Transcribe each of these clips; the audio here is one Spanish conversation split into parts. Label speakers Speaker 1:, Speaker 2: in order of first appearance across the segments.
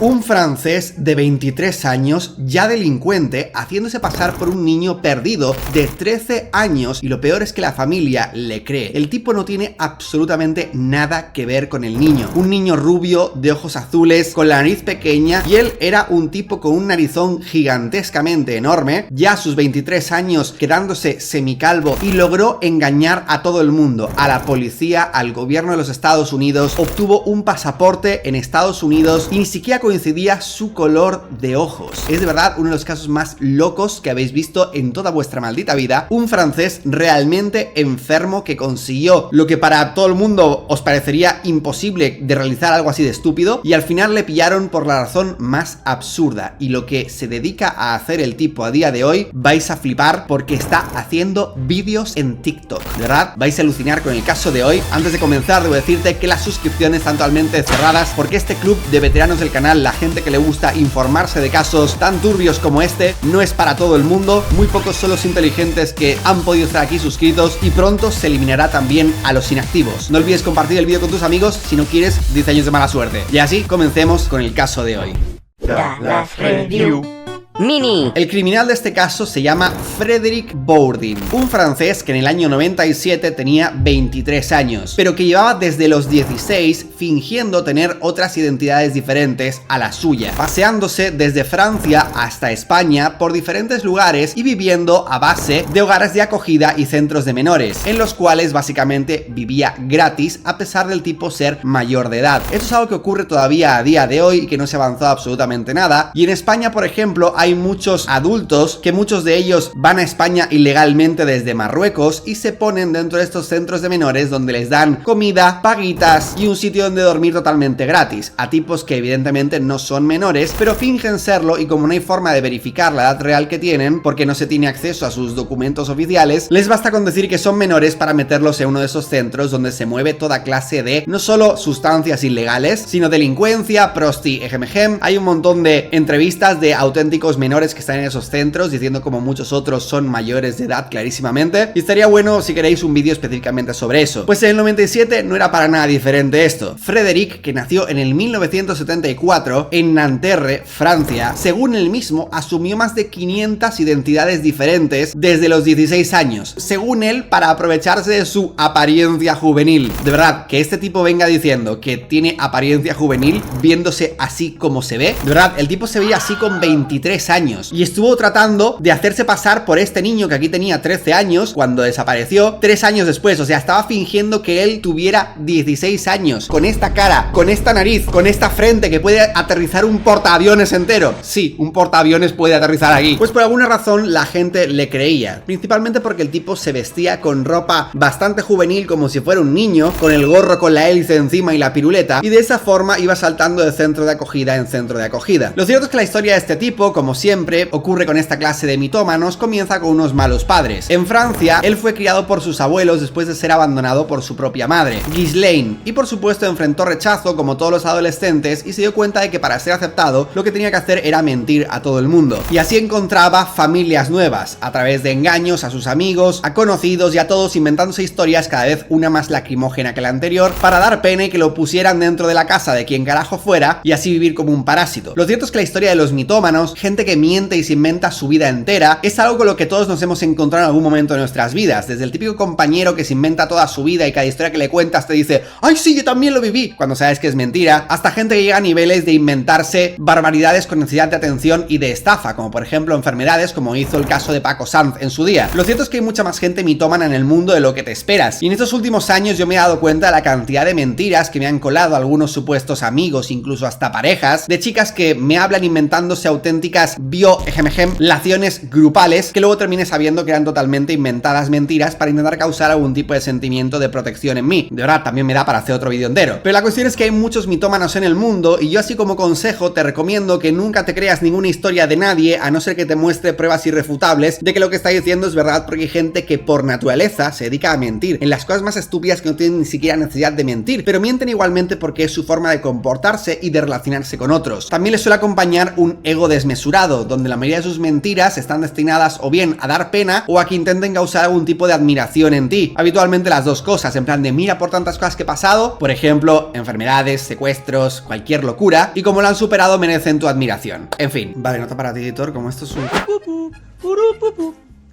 Speaker 1: Un francés de 23 años, ya delincuente, haciéndose pasar por un niño perdido de 13 años y lo peor es que la familia le cree. El tipo no tiene absolutamente nada que ver con el niño. Un niño rubio, de ojos azules, con la nariz pequeña y él era un tipo con un narizón gigantescamente enorme, ya a sus 23 años quedándose semicalvo y logró engañar a todo el mundo, a la policía, al gobierno de los Estados Unidos, obtuvo un pasaporte en Estados Unidos y ni siquiera coincidía su color de ojos. Es de verdad uno de los casos más locos que habéis visto en toda vuestra maldita vida. Un francés realmente enfermo que consiguió lo que para todo el mundo os parecería imposible de realizar algo así de estúpido y al final le pillaron por la razón más absurda. Y lo que se dedica a hacer el tipo a día de hoy, vais a flipar porque está haciendo vídeos en TikTok. De verdad, vais a alucinar con el caso de hoy. Antes de comenzar, debo decirte que las suscripciones están totalmente cerradas porque este club de veteranos del canal, la gente que le gusta informarse de casos tan turbios como este, no es para todo el mundo. Muy pocos son los inteligentes que han podido estar aquí suscritos y pronto se eliminará también a los inactivos. No olvides compartir el vídeo con tus amigos si no quieres 10 años de mala suerte. Y así comencemos con el caso de hoy.
Speaker 2: Dallas Review Mini.
Speaker 1: El criminal de este caso se llama Frédéric Bourdin, un francés que en el año 97 tenía 23 años, pero que llevaba desde los 16 fingiendo tener otras identidades diferentes a la suya, paseándose desde Francia hasta España por diferentes lugares y viviendo a base de hogares de acogida y centros de menores, en los cuales básicamente vivía gratis a pesar del tipo ser mayor de edad. Esto es algo que ocurre todavía a día de hoy y que no se ha avanzado absolutamente nada, y en España, por ejemplo, hay muchos adultos que muchos de ellos van a España ilegalmente desde Marruecos y se ponen dentro de estos centros de menores donde les dan comida, paguitas y un sitio donde dormir totalmente gratis a tipos que evidentemente no son menores pero fingen serlo, y como no hay forma de verificar la edad real que tienen porque no se tiene acceso a sus documentos oficiales, les basta con decir que son menores para meterlos en uno de esos centros donde se mueve toda clase de no solo sustancias ilegales sino delincuencia, prosti, ejemejem. Hay un montón de entrevistas de auténticos menores que están en esos centros diciendo como muchos otros son mayores de edad clarísimamente, y estaría bueno si queréis un vídeo específicamente sobre eso. Pues en el 97 no era para nada diferente esto. Frédéric, que nació en el 1974 en Nanterre, Francia, según él mismo asumió más de 500 identidades diferentes desde los 16 años, según él, para aprovecharse de su apariencia juvenil. De verdad, que este tipo venga diciendo que tiene apariencia juvenil viéndose así como se ve, de verdad, el tipo se veía así con 23 años y estuvo tratando de hacerse pasar por este niño que aquí tenía 13 años cuando desapareció 3 años después. O sea, estaba fingiendo que él tuviera 16 años, con esta cara, con esta nariz, con esta frente que puede aterrizar un portaaviones entero. Sí, un portaaviones puede aterrizar aquí. Pues por alguna razón la gente le creía, principalmente porque el tipo se vestía con ropa bastante juvenil como si fuera un niño, con el gorro con la hélice encima y la piruleta, y de esa forma iba saltando de centro de acogida en centro de acogida. Lo cierto es que la historia de este tipo, como siempre ocurre con esta clase de mitómanos, comienza con unos malos padres. En Francia, él fue criado por sus abuelos después de ser abandonado por su propia madre, Ghislaine, y por supuesto enfrentó rechazo como todos los adolescentes y se dio cuenta de que para ser aceptado lo que tenía que hacer era mentir a todo el mundo. Y así encontraba familias nuevas, a través de engaños a sus amigos, a conocidos y a todos, inventándose historias cada vez una más lacrimógena que la anterior para dar pena y que lo pusieran dentro de la casa de quien carajo fuera y así vivir como un parásito. Lo cierto es que la historia de los mitómanos, gente que miente y se inventa su vida entera, es algo con lo que todos nos hemos encontrado en algún momento de nuestras vidas. Desde el típico compañero que se inventa toda su vida y cada historia que le cuentas te dice ¡ay sí, yo también lo viví!, cuando sabes que es mentira, hasta gente que llega a niveles de inventarse barbaridades con necesidad de atención y de estafa, como por ejemplo enfermedades, como hizo el caso de Paco Sanz en su día. Lo cierto es que hay mucha más gente mitómana en el mundo de lo que te esperas, y en estos últimos años yo me he dado cuenta de la cantidad de mentiras que me han colado algunos supuestos amigos, incluso hasta parejas, de chicas que me hablan inventándose auténticas laciones grupales que luego terminé sabiendo que eran totalmente inventadas mentiras para intentar causar algún tipo de sentimiento de protección en mí. De verdad, también me da para hacer otro vídeo entero. Pero la cuestión es que hay muchos mitómanos en el mundo y yo así como consejo te recomiendo que nunca te creas ninguna historia de nadie a no ser que te muestre pruebas irrefutables de que lo que está diciendo es verdad, porque hay gente que por naturaleza se dedica a mentir en las cosas más estúpidas que no tienen ni siquiera necesidad de mentir, pero mienten igualmente porque es su forma de comportarse y de relacionarse con otros. También les suele acompañar un ego desmesurado jurado, donde la mayoría de sus mentiras están destinadas o bien a dar pena o a que intenten causar algún tipo de admiración en ti. Habitualmente las dos cosas, en plan de mira por tantas cosas que he pasado, por ejemplo, enfermedades, secuestros, cualquier locura, y como lo han superado merecen tu admiración. En fin, vale, nota para ti, editor, como esto es un...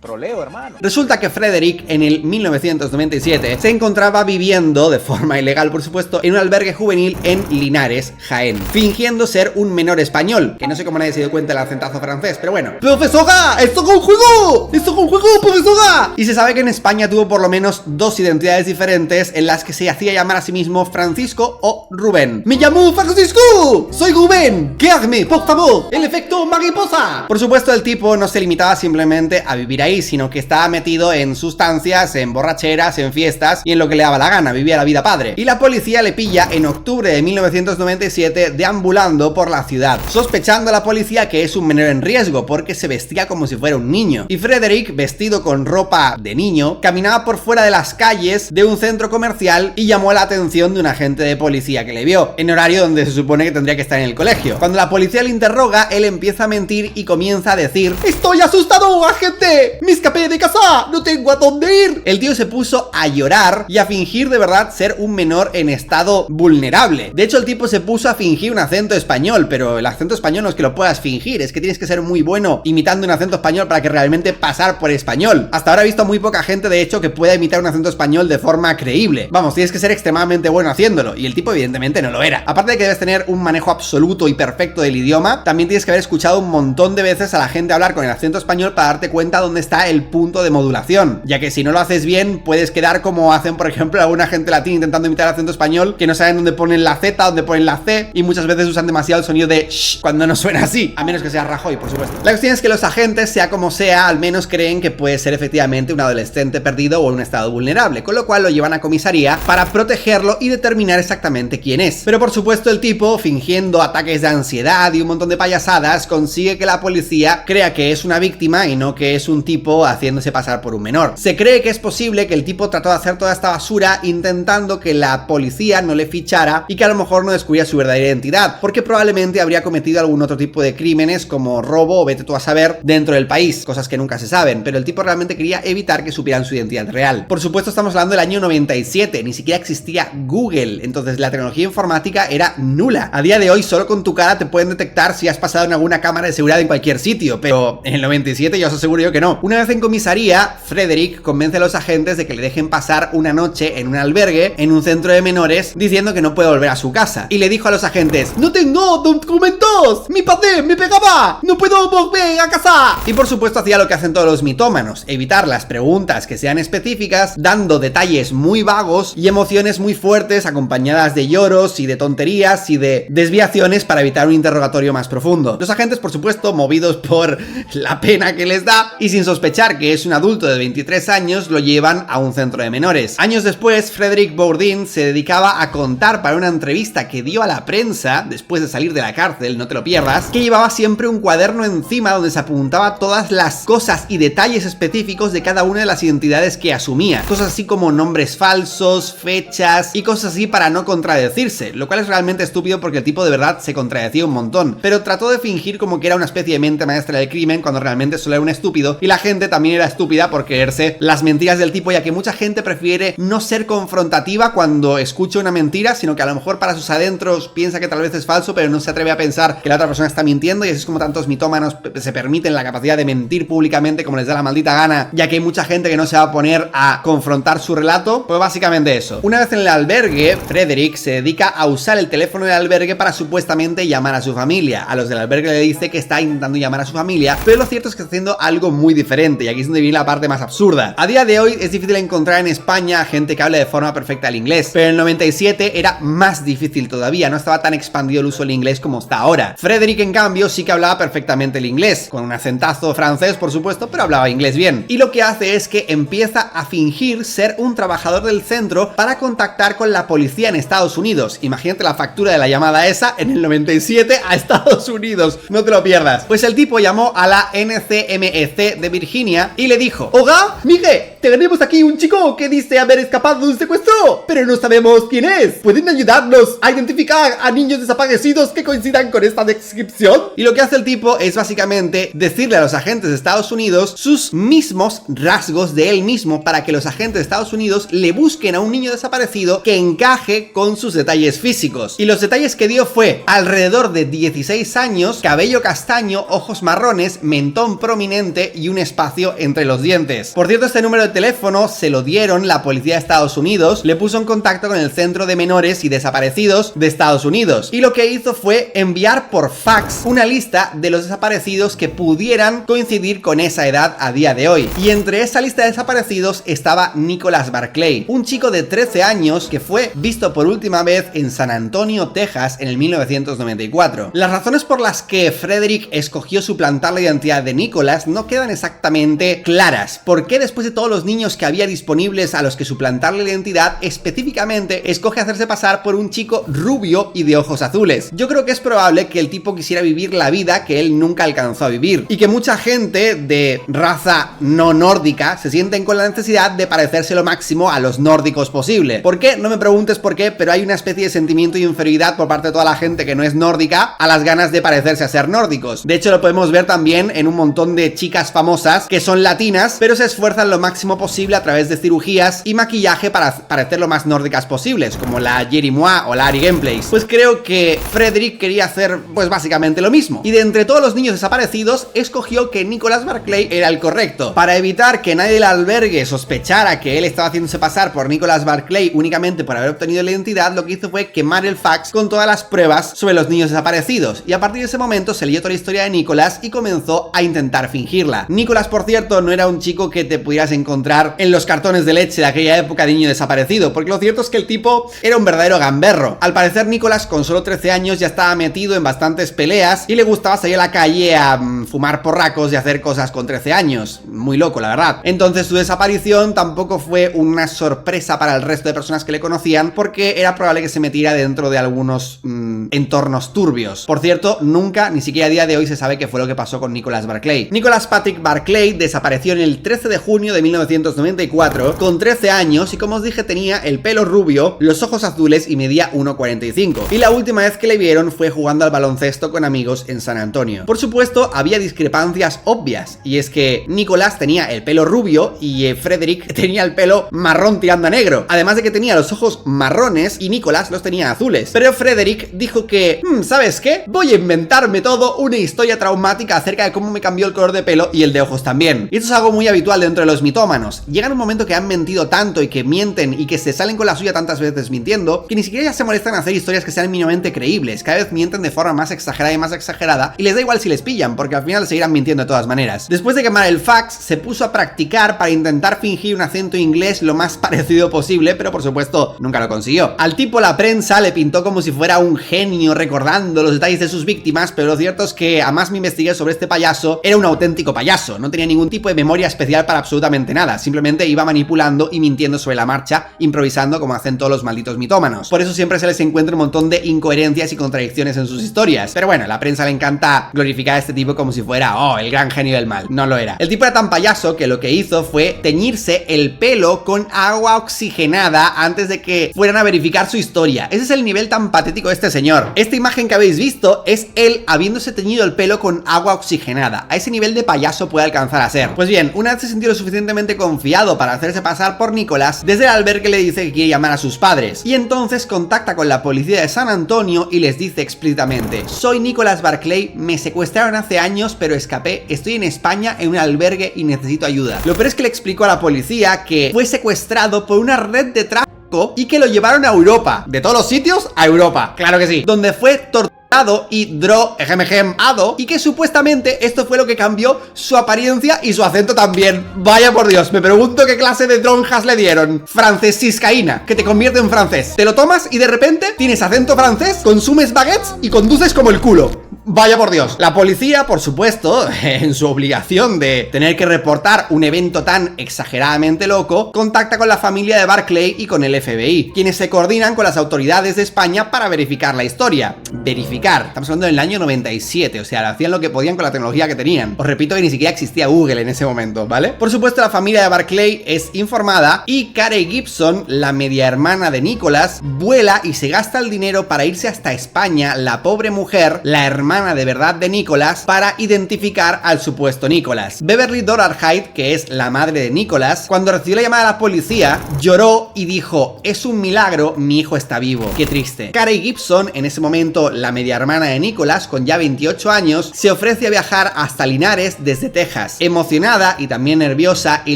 Speaker 3: Troleo, hermano.
Speaker 1: Resulta que Frederick en el 1997 se encontraba viviendo, de forma ilegal por supuesto, en un albergue juvenil en Linares, Jaén, fingiendo ser un menor español, que no sé cómo nadie se dio cuenta del acentazo francés, pero bueno. ¡Profesora! ¡Esto es un juego! ¡Esto es un juego, profesora! Y se sabe que en España tuvo por lo menos dos identidades diferentes en las que se hacía llamar a sí mismo Francisco o Rubén. ¡Me llamo Francisco! ¡Soy Rubén! ¡Qué arme, por favor! ¡El efecto mariposa! Por supuesto, el tipo no se limitaba simplemente a vivir ahí, sino que estaba metido en sustancias, en borracheras, en fiestas y en lo que le daba la gana, vivía la vida padre. Y la policía le pilla en octubre de 1997 deambulando por la ciudad, sospechando a la policía que es un menor en riesgo porque se vestía como si fuera un niño. Y Frederick, vestido con ropa de niño, caminaba por fuera de las calles de un centro comercial y llamó la atención de un agente de policía que le vio, en horario donde se supone que tendría que estar en el colegio. Cuando la policía le interroga, él empieza a mentir y comienza a decir: ¡Estoy asustado, agente! ¡Me escapé de casa! ¡No tengo a dónde ir! El tío se puso a llorar y a fingir de verdad ser un menor en estado vulnerable. De hecho, el tipo se puso a fingir un acento español, pero el acento español no es que lo puedas fingir, es que tienes que ser muy bueno imitando un acento español para que realmente pasar por español. Hasta ahora he visto muy poca gente, de hecho, que pueda imitar un acento español de forma creíble. Vamos, tienes que ser extremadamente bueno haciéndolo, y el tipo evidentemente no lo era. Aparte de que debes tener un manejo absoluto y perfecto del idioma, también tienes que haber escuchado un montón de veces a la gente hablar con el acento español para darte cuenta dónde está el punto de modulación, ya que si no lo haces bien puedes quedar como hacen por ejemplo alguna gente latina intentando imitar el acento español, que no saben dónde ponen la Z, dónde ponen la C, y muchas veces usan demasiado el sonido de shh cuando no suena así, a menos que sea Rajoy, por supuesto. La cuestión es que los agentes, sea como sea, al menos creen que puede ser efectivamente un adolescente perdido o en un estado vulnerable, con lo cual lo llevan a comisaría para protegerlo y determinar exactamente quién es. Pero por supuesto el tipo, fingiendo ataques de ansiedad y un montón de payasadas, consigue que la policía crea que es una víctima y no que es un tipo haciéndose pasar por un menor. Se cree que es posible que el tipo trató de hacer toda esta basura intentando que la policía no le fichara y que a lo mejor no descubriera su verdadera identidad, porque probablemente habría cometido algún otro tipo de crímenes como robo o vete tú a saber dentro del país, cosas que nunca se saben, pero el tipo realmente quería evitar que supieran su identidad real. Por supuesto estamos hablando del año 97, ni siquiera existía Google, entonces la tecnología informática era nula. A día de hoy solo con tu cara te pueden detectar si has pasado en alguna cámara de seguridad en cualquier sitio, pero en el 97 ya os aseguro yo que no. Una vez en comisaría, Frederick convence a los agentes de que le dejen pasar una noche en un albergue, en un centro de menores, diciendo que no puede volver a su casa. Y le dijo a los agentes: ¡No tengo documentos! ¡Mi padre me pegaba! ¡No puedo volver a casa! Y por supuesto hacía lo que hacen todos los mitómanos, evitar las preguntas que sean específicas, dando detalles muy vagos y emociones muy fuertes acompañadas de lloros y de tonterías y de desviaciones para evitar un interrogatorio más profundo. Los agentes, por supuesto, movidos por la pena que les da y sin sospechar que es un adulto de 23 años, lo llevan a un centro de menores. Años después, Frederick Bourdin se dedicaba a contar para una entrevista que dio a la prensa, después de salir de la cárcel, no te lo pierdas, que llevaba siempre un cuaderno encima donde se apuntaba todas las cosas y detalles específicos de cada una de las identidades que asumía. Cosas así como nombres falsos, fechas y cosas así para no contradecirse, lo cual es realmente estúpido porque el tipo de verdad se contradecía un montón, pero trató de fingir como que era una especie de mente maestra del crimen cuando realmente solo era un estúpido, y la gente también era estúpida por creerse las mentiras del tipo, ya que mucha gente prefiere no ser confrontativa cuando escucha una mentira, sino que a lo mejor para sus adentros piensa que tal vez es falso, pero no se atreve a pensar que la otra persona está mintiendo, y así es como tantos mitómanos se permiten la capacidad de mentir públicamente como les da la maldita gana, ya que hay mucha gente que no se va a poner a confrontar su relato. Pues básicamente eso. Una vez en el albergue, Frederick se dedica a usar el teléfono del albergue para supuestamente llamar a su familia. A los del albergue le dice que está intentando llamar a su familia, pero lo cierto es que está haciendo algo muy diferente, y aquí es donde viene la parte más absurda. A día de hoy es difícil encontrar en España gente que hable de forma perfecta el inglés, pero en el 97 era más difícil todavía, no estaba tan expandido el uso del inglés como está ahora. Frederick, en cambio, sí que hablaba perfectamente el inglés, con un acentazo francés, por supuesto, pero hablaba inglés bien. Y lo que hace es que empieza a fingir ser un trabajador del centro para contactar con la policía en Estados Unidos. Imagínate la factura de la llamada esa en el 97 a Estados Unidos, no te lo pierdas. Pues el tipo llamó a la NCMEC de Virginia y le dijo: Oiga, Miguel, tenemos aquí un chico que dice haber escapado de un secuestro, pero no sabemos quién es. ¿Pueden ayudarnos a identificar a niños desaparecidos que coincidan con esta descripción? Y lo que hace el tipo es básicamente decirle a los agentes de Estados Unidos sus mismos rasgos de él mismo para que los agentes de Estados Unidos le busquen a un niño desaparecido que encaje con sus detalles físicos. Y los detalles que dio fue alrededor de 16 años, cabello castaño, ojos marrones, mentón prominente y un espacio entre los dientes. Por cierto, este número de teléfono se lo dieron la policía de Estados Unidos, le puso en contacto con el Centro de Menores y Desaparecidos de Estados Unidos, y lo que hizo fue enviar por fax una lista de los desaparecidos que pudieran coincidir con esa edad a día de hoy. Y entre esa lista de desaparecidos estaba Nicholas Barclay, un chico de 13 años que fue visto por última vez en San Antonio, Texas en el 1994. Las razones por las que Frederick escogió suplantar la identidad de Nicholas no quedan exactamente claras. ¿Por qué después de todos los niños que había disponibles a los que suplantarle la identidad, específicamente escoge hacerse pasar por un chico rubio y de ojos azules? Yo creo que es probable que el tipo quisiera vivir la vida que él nunca alcanzó a vivir, y que mucha gente de raza no nórdica se sienten con la necesidad de parecerse lo máximo a los nórdicos posible. ¿Por qué? No me preguntes por qué, pero hay una especie de sentimiento de inferioridad por parte de toda la gente que no es nórdica a las ganas de parecerse a ser nórdicos. De hecho, lo podemos ver también en un montón de chicas famosas que son latinas, pero se esfuerzan lo máximo posible a través de cirugías y maquillaje para parecer lo más nórdicas posibles, como la Jerry Mois o la Ari Gameplays. Pues creo que Frederick quería hacer pues básicamente lo mismo, y de entre todos los niños desaparecidos escogió que Nicholas Barclay era el correcto. Para evitar que nadie del albergue sospechara que él estaba haciéndose pasar por Nicholas Barclay únicamente por haber obtenido la identidad, lo que hizo fue quemar el fax con todas las pruebas sobre los niños desaparecidos, y a partir de ese momento se leyó toda la historia de Nicholas y comenzó a intentar fingirla. Nicholas, por cierto, no era un chico que te pudieras encontrar en los cartones de leche de aquella época de niño desaparecido, porque lo cierto es que el tipo era un verdadero gamberro. Al parecer, Nicholas con solo 13 años ya estaba metido en bastantes peleas y le gustaba salir a la calle a fumar porracos y hacer cosas con 13 años. Muy loco, la verdad. Entonces su desaparición tampoco fue una sorpresa para el resto de personas que le conocían, porque era probable que se metiera dentro de algunos entornos turbios. Por cierto, nunca, ni siquiera a día de hoy, se sabe qué fue lo que pasó con Nicholas Barclay. Nicholas Patrick Barclay desapareció en el 13 de junio de 1994 con 13 años y, como os dije, tenía el pelo rubio, los ojos azules y medía 1,45. Y la última vez que le vieron fue jugando al baloncesto con amigos en San Antonio. Por supuesto, había discrepancias obvias, y es que Nicholas tenía el pelo rubio y Frederick tenía el pelo marrón tirando a negro, además de que tenía los ojos marrones y Nicholas los tenía azules. Pero Frederick dijo que, ¿sabes qué? Voy a inventarme todo una historia traumática acerca de cómo me cambió el color de pelo y el de ojos también. Y esto es algo muy habitual dentro de los mitómanos. Llegan un momento que han mentido tanto y que mienten y que se salen con la suya tantas veces mintiendo, que ni siquiera ya se molestan en hacer historias que sean mínimamente creíbles. Cada vez mienten de forma más exagerada y les da igual si les pillan, porque al final seguirán mintiendo de todas maneras. Después de quemar el fax, se puso a practicar para intentar fingir un acento inglés lo más parecido posible, pero por supuesto nunca lo consiguió. Al tipo la prensa le pintó como si fuera un genio recordando los detalles de sus víctimas, pero lo cierto es que a más me investigué sobre este payaso, era un auténtico payaso, no tenía ningún tipo de memoria especial para absolutamente nada, simplemente iba manipulando y mintiendo sobre la marcha, improvisando como hacen todos los malditos mitómanos. Por eso siempre se les encuentra un montón de incoherencias y contradicciones en sus historias, pero bueno, a la prensa le encanta glorificar a este tipo como si fuera, el gran genio del mal. No lo era. El tipo era tan payaso que lo que hizo fue teñirse el pelo con agua oxigenada antes de que fueran a verificar su historia. Ese es el nivel tan patético de este señor. Esta imagen que habéis visto es él habiéndose teñido el pelo con agua oxigenada. A ese nivel de payaso puede alcanzar a ser. Pues bien, una vez se sintió lo suficientemente confiado para hacerse pasar por Nicholas, desde el albergue le dice que quiere llamar a sus padres, y entonces contacta con la policía de San Antonio y les dice explícitamente: soy Nicholas Barclay, me secuestraron hace años pero escapé, estoy en España en un albergue y necesito ayuda. Lo peor es que le explicó a la policía que fue secuestrado por una red de tráfico y que lo llevaron a Europa. De todos los sitios, a Europa, claro que sí, donde fue torturado y drogeado, y que supuestamente esto fue lo que cambió su apariencia y su acento también. Vaya por Dios, me pregunto qué clase de dronjas le dieron. Francesiscaína, que te convierte en francés. Te lo tomas y de repente tienes acento francés, consumes baguettes y conduces como el culo. Vaya por Dios. La policía, por supuesto, en su obligación de tener que reportar un evento tan exageradamente loco, contacta con la familia de Barclay y con el FBI, quienes se coordinan con las autoridades de España para verificar la historia. Verificar. Estamos hablando del año 97, o sea, hacían lo que podían con la tecnología que tenían. Os repito que ni siquiera existía Google en ese momento, ¿vale? Por supuesto, la familia de Barclay es informada y Carey Gibson, la media hermana de Nicholas, vuela y se gasta el dinero para irse hasta España, la pobre mujer, la hermana de verdad de Nicholas, para identificar al supuesto Nicholas. Beverly Dorarhyde, que es la madre de Nicholas, cuando recibió la llamada de la policía, lloró y dijo: es un milagro, mi hijo está vivo. Qué triste. Carey Gibson, en ese momento la media hermana de Nicholas, con ya 28 años, se ofrece a viajar hasta Linares desde Texas. Emocionada y también nerviosa, y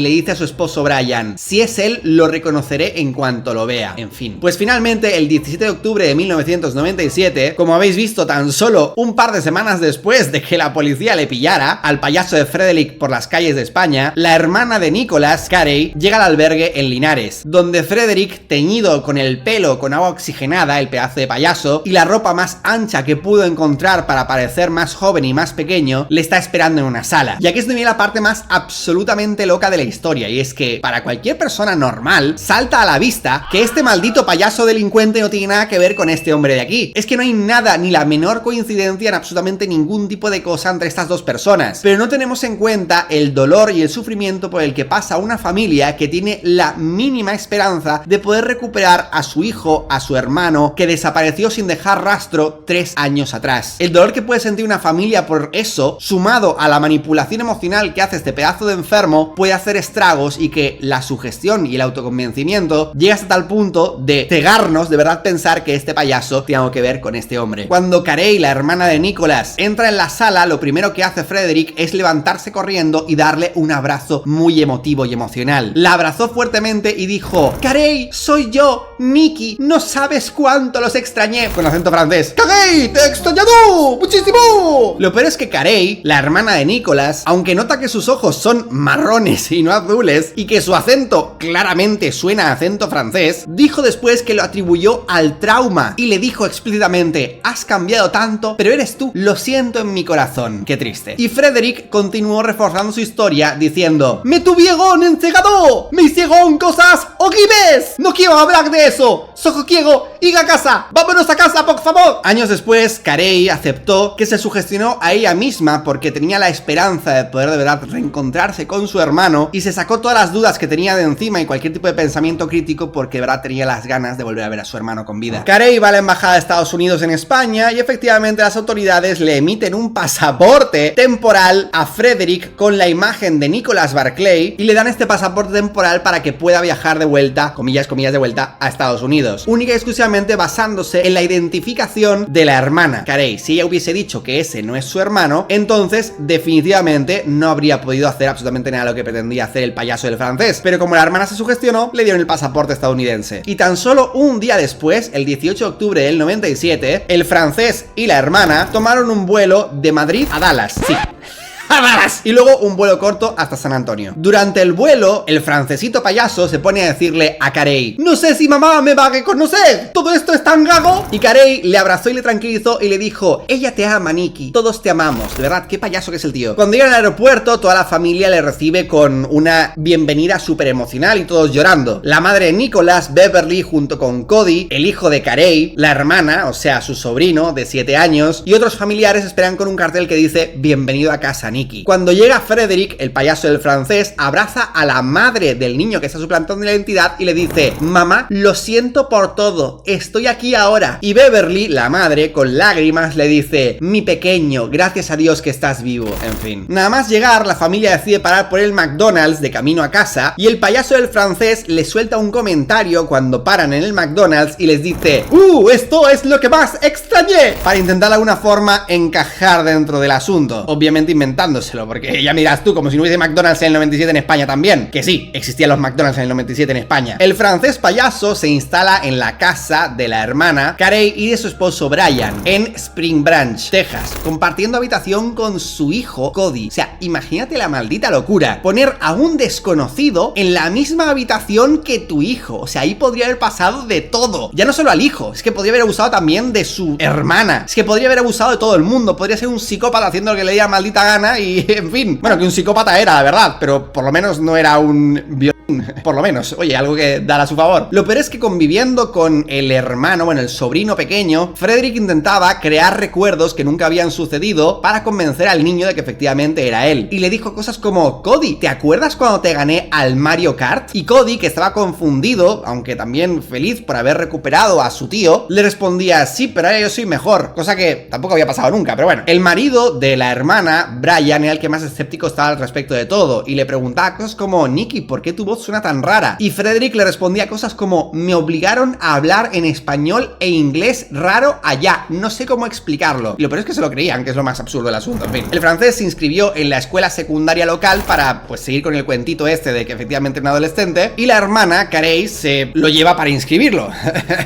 Speaker 1: le dice a su esposo Brian: si es él, lo reconoceré en cuanto lo vea. En fin. Pues finalmente, el 17 de octubre de 1997, como habéis visto, tan solo un par de semanas después de que la policía le pillara al payaso de Frederick por las calles de España, la hermana de Nicholas, Carey, llega al albergue en Linares, donde Frederick, teñido con el pelo con agua oxigenada, el pedazo de payaso, y la ropa más ancha que pudo encontrar para parecer más joven y más pequeño, le está esperando en una sala. Y aquí es donde viene la parte más absolutamente loca de la historia, y es que para cualquier persona normal salta a la vista que este maldito payaso delincuente no tiene nada que ver con este hombre de aquí. Es que no hay nada, ni la menor coincidencia en absolutamente ningún tipo de cosa entre estas dos personas, pero no tenemos en cuenta el dolor y el sufrimiento por el que pasa una familia que tiene la mínima esperanza de poder recuperar a su hijo, a su hermano, que desapareció sin dejar rastro 3 años atrás. El dolor que puede sentir una familia por eso, sumado a la manipulación emocional que hace este pedazo de enfermo, puede hacer estragos, y que la sugestión y el autoconvencimiento llega hasta tal punto de cegarnos de verdad pensar que este payaso tiene algo que ver con este hombre. Cuando Carey, la hermana de Nicholas, entra en la sala, lo primero que hace Frederick es levantarse corriendo y darle un abrazo muy emotivo y emocional. La abrazó fuertemente y dijo: Carey, soy yo, Nicky, no sabes cuánto los extrañé, con acento francés. Carey, te he extrañado muchísimo. Lo peor es que Carey, la hermana de Nicholas, aunque nota que sus ojos son marrones y no azules, y que su acento claramente suena a acento francés, dijo después que lo atribuyó al trauma, y le dijo explícitamente: has cambiado tanto, pero eres tú, lo siento en mi corazón. Qué triste. Y Frederick continuó reforzando su historia diciendo: me tuvieron encegado, me hicieron cosas horribles, no quiero hablar de eso, solo quiero ir a casa, vámonos a casa por favor. Años después, Carey aceptó que se sugestionó a ella misma porque tenía la esperanza de poder de verdad reencontrarse con su hermano, y se sacó todas las dudas que tenía de encima y cualquier tipo de pensamiento crítico, porque de verdad tenía las ganas de volver a ver a su hermano con vida. Carey va a la embajada de Estados Unidos en España, y efectivamente las autoridades le emiten un pasaporte temporal a Frederick con la imagen de Nicholas Barclay, y le dan este pasaporte temporal para que pueda viajar de vuelta, comillas, comillas, de vuelta a Estados Unidos, única y exclusivamente basándose en la identificación de la hermana. Carey, si ella hubiese dicho que ese no es su hermano, entonces definitivamente no habría podido hacer absolutamente nada de lo que pretendía hacer el payaso del francés, pero como la hermana se sugestionó, le dieron el pasaporte estadounidense. Y tan solo un día después, el 18 de octubre del 97, el francés y la hermana tomaron un vuelo de Madrid a Dallas. Sí, y luego un vuelo corto hasta San Antonio. Durante el vuelo, el francesito payaso se pone a decirle a Carey: no sé si mamá me va a reconocer, todo esto es tan gago. Y Carey le abrazó y le tranquilizó y le dijo: ella te ama, Nicky, todos te amamos. De verdad, qué payaso que es el tío. Cuando llega al aeropuerto, toda la familia le recibe con una bienvenida súper emocional y todos llorando. La madre de Nicholas, Beverly, junto con Cody, el hijo de Carey, la hermana, o sea, su sobrino de 7 años, y otros familiares esperan con un cartel que dice: bienvenido a casa, Nicky. Cuando llega Frederick, el payaso del francés, abraza a la madre del niño que está suplantando la identidad y le dice: mamá, lo siento por todo, estoy aquí ahora. Y Beverly, la madre, con lágrimas le dice: mi pequeño, gracias a Dios que estás vivo. En fin, nada más llegar, la familia decide parar por el McDonald's de camino a casa, y el payaso del francés le suelta un comentario cuando paran en el McDonald's y les dice: esto es lo que más extrañé, para intentar de alguna forma encajar dentro del asunto, obviamente inventando preguntándoselo, porque ya miras tú, como si no hubiese McDonald's en el 97 en España también. Que sí, existían los McDonald's en el 97 en España. El francés payaso se instala en la casa de la hermana Carey y de su esposo Brian, en Spring Branch, Texas, compartiendo habitación con su hijo Cody. O sea, imagínate la maldita locura. Poner a un desconocido en la misma habitación que tu hijo. O sea, ahí podría haber pasado de todo. Ya no solo al hijo, es que podría haber abusado también de su hermana. Es que podría haber abusado de todo el mundo. Podría ser un psicópata haciendo lo que le diera maldita gana y, en fin. Bueno, que un psicópata era, la verdad, pero por lo menos no era un violín. Por lo menos, oye, algo que dar a su favor. Lo peor es que conviviendo con el hermano, bueno, el sobrino pequeño, Frederick intentaba crear recuerdos que nunca habían sucedido para convencer al niño de que efectivamente era él. Y le dijo cosas como: Cody, ¿te acuerdas cuando te gané al Mario Kart? Y Cody, que estaba confundido, aunque también feliz por haber recuperado a su tío, le respondía: sí, pero ahora yo soy mejor. Cosa que tampoco había pasado nunca, pero bueno. El marido de la hermana, Brian, era el que más escéptico estaba al respecto de todo, y le preguntaba cosas como: Nicky, ¿por qué tu voz suena tan rara? Y Frederick le respondía cosas como: me obligaron a hablar en español e inglés raro allá, no sé cómo explicarlo. Y lo peor es que se lo creían, que es lo más absurdo del asunto. En fin, el francés se inscribió en la escuela secundaria local para, pues, seguir con el cuentito este de que efectivamente era un adolescente, y la hermana, Carey, se lo lleva para inscribirlo.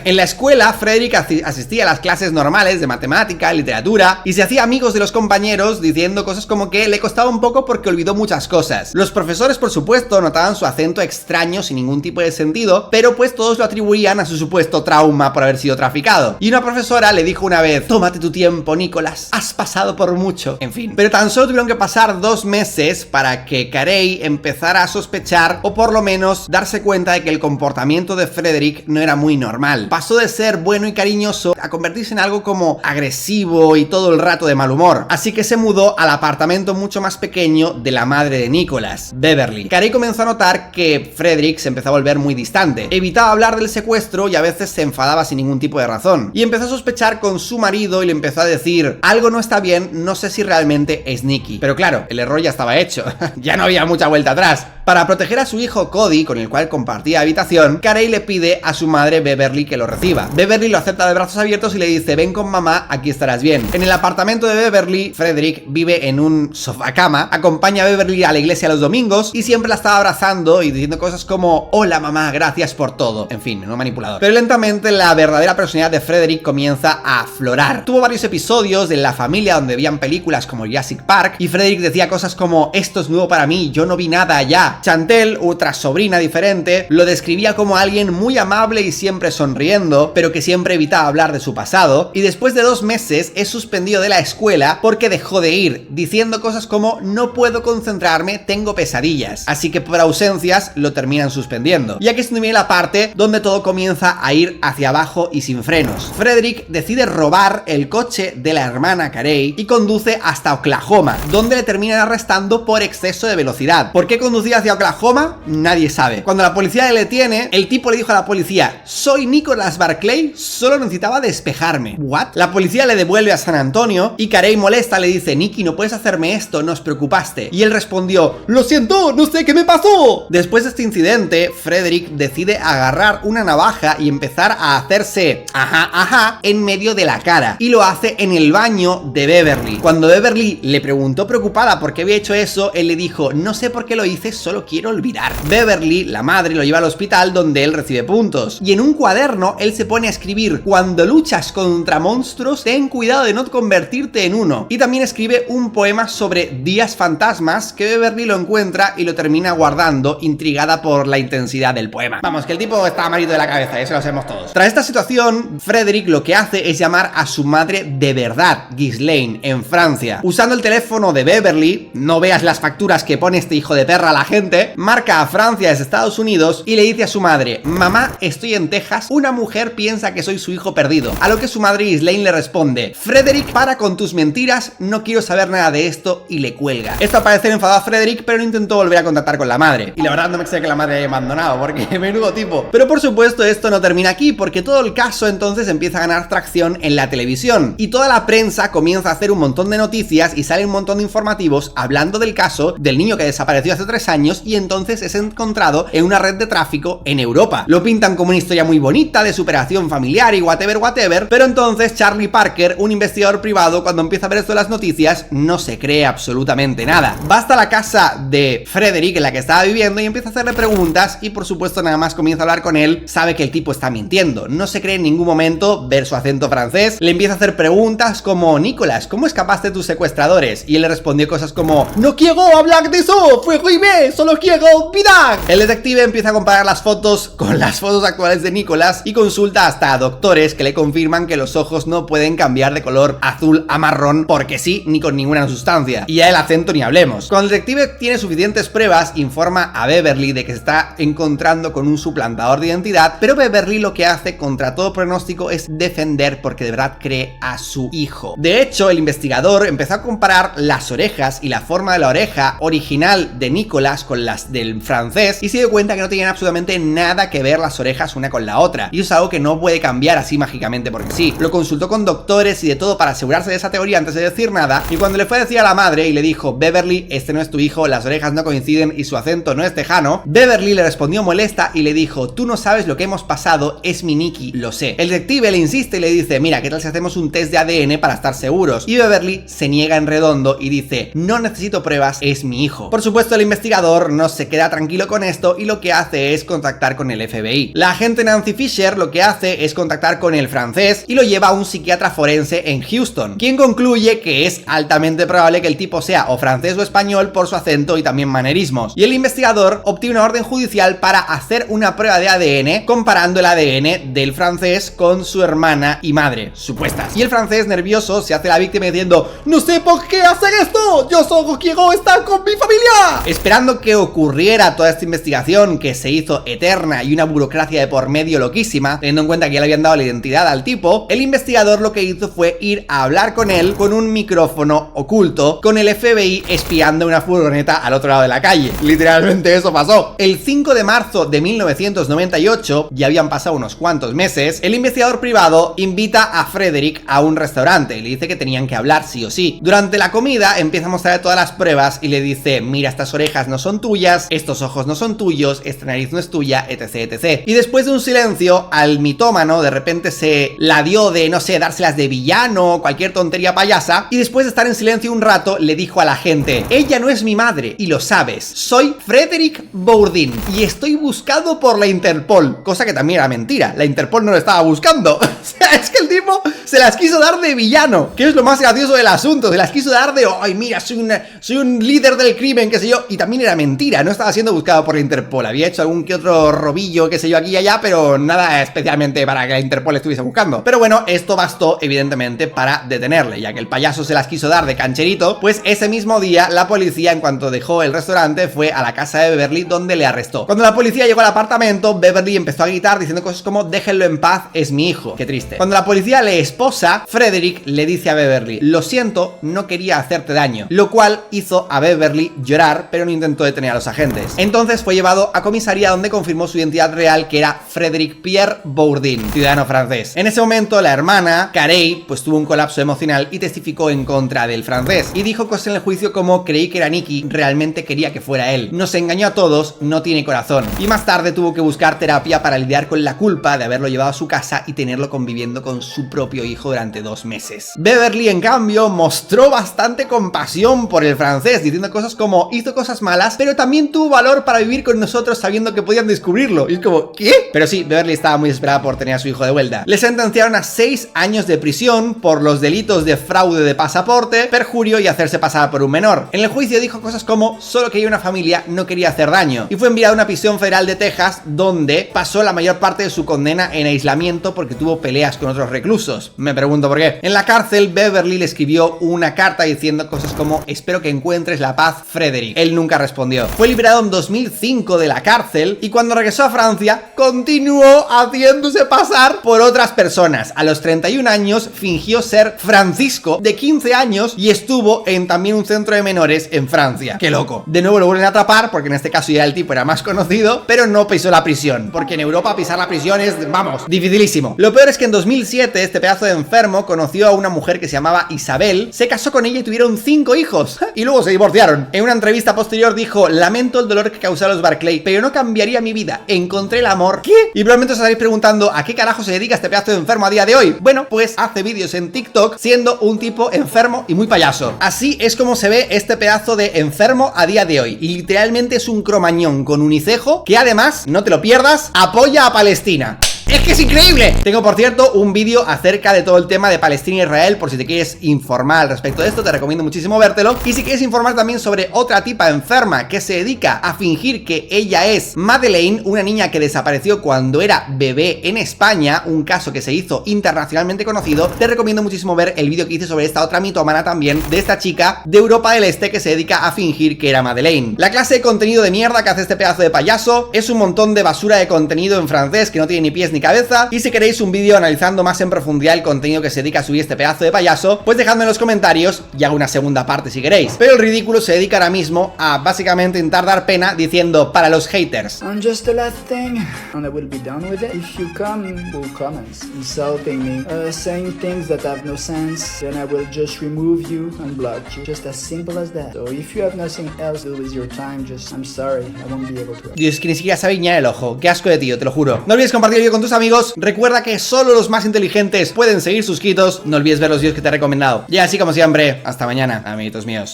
Speaker 1: En la escuela, Frederick asistía a las clases normales de matemática, literatura, y se hacía amigos de los compañeros diciendo cosas como que le costaba un poco porque olvidó muchas cosas. Los profesores, por supuesto, notaban su acento extraño sin ningún tipo de sentido, pero pues todos lo atribuían a su supuesto trauma por haber sido traficado. Y una profesora le dijo una vez: tómate tu tiempo, Nicholas, has pasado por mucho. En fin, pero tan solo tuvieron que pasar 2 meses para que Carey empezara a sospechar, o por lo menos darse cuenta de que el comportamiento de Frederick no era muy normal. Pasó de ser bueno y cariñoso a convertirse en algo como agresivo y todo el rato de mal humor. Así que se mudó al apartamento mucho más pequeño de la madre de Nicholas, Beverly. Carey comenzó a notar que Frederick se empezó a volver muy distante. Evitaba hablar del secuestro y a veces se enfadaba sin ningún tipo de razón. Y empezó a sospechar con su marido y le empezó a decir: algo no está bien, no sé si realmente es Nicky. Pero claro, el error ya estaba hecho. Ya no había mucha vuelta atrás. Para proteger a su hijo Cody, con el cual compartía habitación, Carey le pide a su madre Beverly que lo reciba. Beverly lo acepta de brazos abiertos y le dice: ven con mamá, aquí estarás bien. En el apartamento de Beverly, Frederick vive en un sofá cama, acompaña a Beverly a la iglesia los domingos y siempre la estaba abrazando y diciendo cosas como: hola mamá, gracias por todo. En fin, no manipulador. Pero lentamente la verdadera personalidad de Frederick comienza a aflorar. Tuvo varios episodios de La Familia donde veían películas como Jurassic Park y Frederick decía cosas como: esto es nuevo para mí, yo no vi nada allá. Chantel, otra sobrina diferente, lo describía como alguien muy amable y siempre sonriendo, pero que siempre evitaba hablar de su pasado, y después de 2 meses es suspendido de la escuela porque dejó de ir, diciendo cosas como: no puedo concentrarme, tengo pesadillas. Así que por ausencias lo terminan suspendiendo. Y aquí es donde viene la parte donde todo comienza a ir hacia abajo y sin frenos. Frederick decide robar el coche de la hermana Carey y conduce hasta Oklahoma, donde le terminan arrestando por exceso de velocidad. ¿Por qué conducía hacia Oklahoma? Nadie sabe. Cuando la policía le detiene, el tipo le dijo a la policía: soy Nicholas Barclay, solo necesitaba despejarme. ¿What? La policía le devuelve a San Antonio y Carey molesta le dice: Nicky, no puedes hacerme esto, nos preocupaste. Y él respondió: lo siento, no sé qué me pasó. Después de este incidente, Frederick decide agarrar una navaja y empezar a hacerse ajá en medio de la cara, y lo hace en el baño de Beverly. Cuando Beverly le preguntó preocupada por qué había hecho eso, él le dijo: no sé por qué lo hice, solo quiero olvidar. Beverly, la madre, lo lleva al hospital donde él recibe puntos, y en un cuaderno él se pone a escribir: cuando luchas contra monstruos, ten cuidado de no convertirte en uno. Y también escribe un poema sobre días fantasmas que Beverly lo encuentra y lo termina guardando, intrigada por la intensidad del poema. Vamos, que el tipo está malito de la cabeza, eso lo sabemos todos. Tras esta situación, Frederick lo que hace es llamar a su madre de verdad, Ghislaine, en Francia. Usando el teléfono de Beverly, no veas las facturas que pone este hijo de perra a la gente, marca a Francia desde Estados Unidos y le dice a su madre: mamá, estoy en Texas, una mujer piensa que soy su hijo perdido. A lo que su madre Ghislaine le responde: Frederick, para con tus mentiras, no quiero saber nada de esto, y le cuelga. Esto al parecer enfadó a Frederick, pero no intentó volver a contactar con la madre. Y la verdad no me extraña que la madre haya abandonado, porque menudo tipo. Pero por supuesto esto no termina aquí, porque todo el caso entonces empieza a ganar tracción en la televisión, y toda la prensa comienza a hacer un montón de noticias y salen un montón de informativos hablando del caso del niño que desapareció hace 3 años años y entonces es encontrado en una red de tráfico en Europa. Lo pintan como una historia muy bonita de superación familiar y whatever, pero entonces Charlie Parker, un investigador privado, cuando empieza a ver esto de las noticias, no se cree absolutamente nada. Va hasta la casa de Frederick, en la que estaba viviendo, y empieza a hacerle preguntas y por supuesto nada más comienza a hablar con él, sabe que el tipo está mintiendo. No se cree en ningún momento ver su acento francés. Le empieza a hacer preguntas como: Nicolás, ¿cómo escapaste de tus secuestradores? Y él le respondió cosas como: no quiero hablar de eso, fue horrible, solo quiero olvidar. El detective empieza a comparar las fotos con las fotos actuales de Nicolás y consulta hasta a doctores que le confirman que los ojos no pueden cambiar de color azul a marrón porque sí, ni con ninguna sustancia. Y ya el acento ni hablemos. Cuando el detective tiene suficientes pruebas, informa a Beverly de que se está encontrando con un suplantador de identidad, pero Beverly lo que hace contra todo pronóstico es defender porque de verdad cree a su hijo. De hecho, el investigador empezó a comparar las orejas y la forma de la oreja original de Nicolás con las del francés y se dio cuenta que no tenían absolutamente nada que ver las orejas una con la otra. Y eso es algo que no puede cambiar así mágicamente porque sí. Lo consultó con doctores y de todo para asegurarse de esa teoría antes de decir nada, y cuando le fue a decir a la madre y le dijo: Beverly, este no es tu hijo, las orejas no coinciden y su acento no es tejano, Beverly le respondió molesta y le dijo: tú no sabes lo que hemos pasado, es mi Nicky, lo sé. El detective le insiste y le dice: mira, ¿qué tal si hacemos un test de ADN para estar seguros? Y Beverly se niega en redondo y dice: no necesito pruebas, es mi hijo. Por supuesto, el investigador no se queda tranquilo con esto y lo que hace es contactar con el FBI. La agente Nancy Fisher lo que hace es contactar con el francés y lo lleva a un psiquiatra forense en Houston, quien concluye que es altamente probable que el tipo sea o francés o español por su acento y también manerismos. Y el investigador obtiene una orden judicial para hacer una prueba de ADN comparando el ADN del francés con su hermana y madre, supuestas. Y el francés, nervioso, se hace la víctima diciendo: no sé por qué hacer esto, yo solo quiero estar con mi familia. Esperando que ocurriera toda esta investigación que se hizo eterna y una burocracia de por medio loquísima, teniendo en cuenta que ya le habían dado la identidad al tipo, el investigador lo que hizo fue ir a hablar con él con un micrófono oculto, con el FBI espiando una furgoneta al otro lado de la calle. Literalmente eso pasó. El 5 de marzo de 1998, ya habían pasado unos cuantos meses, el investigador privado invita a Frederick a un restaurante y le dice que tenían que hablar sí o sí. Durante la comida empieza a mostrar todas las pruebas y le dice: mira, estas orejas no son tuyas, estos ojos no son tuyos, esta nariz no es tuya, etc, etc. Y después de un silencio, al mitómano de repente se la dio de, no sé, dárselas de villano o cualquier tontería payasa, y después de estar en silencio un rato le dijo a la gente: ella no es mi madre y lo sabes, soy Frederick Bourdin y estoy buscado por la Interpol, cosa que también era mentira, la Interpol no lo estaba buscando. O sea, es que el tipo se las quiso dar de villano, que es lo más gracioso del asunto, se las quiso dar de: ay, mira, soy un líder del crimen, qué sé yo, y también era mentira, no estaba siendo buscado por la Interpol, había hecho algún que otro robillo, qué sé yo, aquí y allá, pero nada especialmente para que la Interpol estuviese buscando. Pero bueno, esto bastó evidentemente para detenerle, ya que el payaso se las quiso dar de cancherito. Pues ese mismo día la policía, en cuanto dejó el restaurante, fue a la casa de Beverly, donde le arrestó. Cuando la policía llegó al apartamento, Beverly empezó a gritar diciendo cosas como: déjenlo en paz, es mi hijo. Qué triste. Cuando la policía le esposa, Frederick le dice a Beverly: lo siento, no quería hacerte daño, lo cual hizo a Beverly llorar, pero no intentó detener a los agentes. Entonces fue llevado a comisaría, donde confirmó su identidad real, que era Frederick Pierre Bourdin, ciudadano francés. En ese momento la hermana, Carey, pues tuvo un colapso emocional y testificó en contra del francés y dijo cosas en el juicio como: creí que era Nicky, realmente quería que fuera él, nos engañó a todos, no tiene corazón. Y más tarde tuvo que buscar terapia para lidiar con la culpa de haberlo llevado a su casa y tenerlo conviviendo con su propio hijo durante 2 meses. Beverly, en cambio, mostró bastante compasión por el francés, diciendo cosas como: hizo cosas malas, pero también tuvo valor para vivir con nosotros sabiendo que podían descubrirlo. Y es como: ¿qué? Pero sí, Beverly estaba muy desesperada por tener a su hijo de vuelta. Le sentenciaron a 6 años de prisión por los delitos de fraude de pasaporte, perjurio y hacerse pasar por un menor. En el juicio dijo cosas como: solo quería una familia, no quería hacer daño. Y fue enviado a una prisión federal de Texas, donde pasó la mayor parte de su condena en aislamiento porque tuvo peleas con otros reclusos. Me pregunto por qué. En la cárcel, Beverly le escribió una carta diciendo cosas como: espero que encuentres la paz, Frederick. Él nunca respondió. Fue liberado en 2005 de la cárcel y cuando regresó a Francia, continuó haciéndose pasar por otras personas. A los 31 años fingió ser Francisco, de 15 años, y estuvo en también un centro de menores en Francia. ¡Qué loco! De nuevo lo vuelven a atrapar, porque en este caso ya el tipo era más conocido, pero no pisó la prisión, porque en Europa pisar la prisión es, vamos, dificilísimo. Lo peor es que en 2007 este pedazo de enfermo conoció a una mujer que se llamaba Isabel, se casó con ella y tuvieron 5 hijos, y luego se divorciaron. En una entrevista posterior dijo: luego, lamento el dolor que causaron los Barclay, pero no cambiaría mi vida. Encontré el amor. ¿Qué? Y probablemente os estaréis preguntando ¿a qué carajo se dedica este pedazo de enfermo a día de hoy? Bueno, pues hace vídeos en TikTok siendo un tipo enfermo y muy payaso. Así es como se ve este pedazo de enfermo a día de hoy. Y literalmente es un cromañón con unicejo que además, no te lo pierdas, apoya a Palestina. ¡Es que es increíble! Tengo, por cierto, un vídeo acerca de todo el tema de Palestina e Israel. Por si te quieres informar al respecto de esto, te recomiendo muchísimo vértelo. Y si quieres informar también sobre otra tipa enferma que se dedica a fingir que ella es Madeleine, una niña que desapareció cuando era bebé en España, un caso que se hizo internacionalmente conocido, te recomiendo muchísimo ver el vídeo que hice sobre esta otra mitómana también, de esta chica de Europa del Este que se dedica a fingir que era Madeleine. La clase de contenido de mierda que hace este pedazo de payaso es un montón de basura de contenido en francés que no tiene ni pies ni cabeza. Y si queréis un vídeo analizando más en profundidad el contenido que se dedica a subir este pedazo de payaso, pues dejadme en los comentarios y hago una segunda parte si queréis. Pero el ridículo se dedica ahora mismo a básicamente intentar dar pena diciendo para los haters.
Speaker 3: And just the last thing, and I will be done with it. If you come with comments insulting me, saying things that have no sense, then I will just remove you and block you. Just as simple as that. So if you have nothing else to do with your time, just I'm sorry, I won't be able to.
Speaker 1: Dios, que ni siquiera sabe guiñar el ojo. Qué asco de tío, te lo juro. No olvides compartir el vídeo con tus amigos. Recuerda que solo los más inteligentes pueden seguir suscritos. No olvides ver los vídeos que te he recomendado. Y así como siempre, hasta mañana, amiguitos míos.